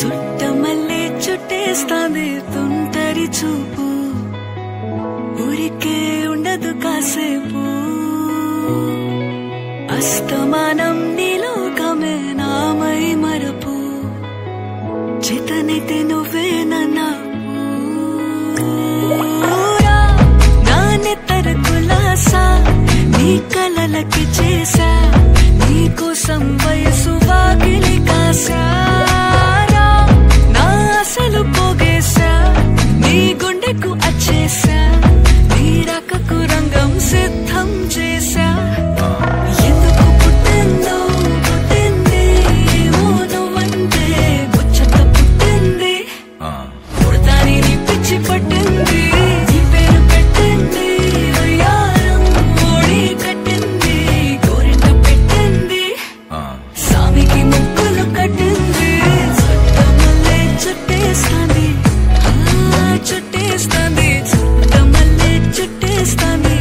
చుట్టమల్లే చుట్టేస్తాంది తుంటరి చూపు ఊరికే ఉండదు కాసేపు అస్తమానం నీలోకమే నామై మరపు చేతనైతే నువ్వే నన్నా నానెత్తర కులాసా నీ కలలకి చేసా నీ కోసం వయసు వాకిలి కాసా నా అసలు పోగేసా నీ గుండెకు అచ్చేసా నీ రకకు రంగం సిద్ధం చేసా ఎందుకు పుట్టిందో పుట్టింది ఏమో నువ్వంటే ముచ్చట పుట్టింది పుడతాని నీ పిచ్చి పట్టింది నీ పేరు పెట్టింది వయ్యారం ఓడి కట్టింది గోరింట పెట్టింది సామికి ముక్కులు కట్టింది చుట్టమల్లే చుట్టేస్తాంది చుట్టేస్తాంది చుట్టమల్లే చుట్టేస్తాంది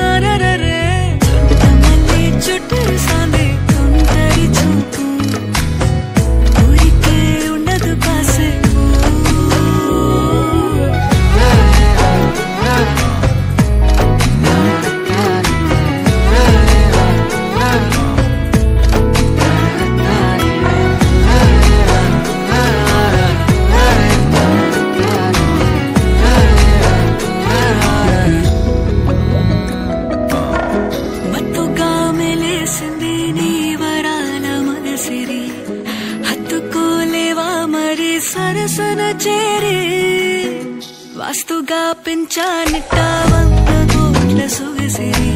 అరరరే చుట్టమల్లే చుట్టేస్తాంది తుంటరి చూపు ఊరికే ఉండదు కాసేపు మత్తుగా మెలేసింది నీ వరాల మనసిరి హత్తుకోలేవా మరి సరసన చేరి వాస్తుగా పెంచానిట్ట 100 కోట్ల సొగసిరి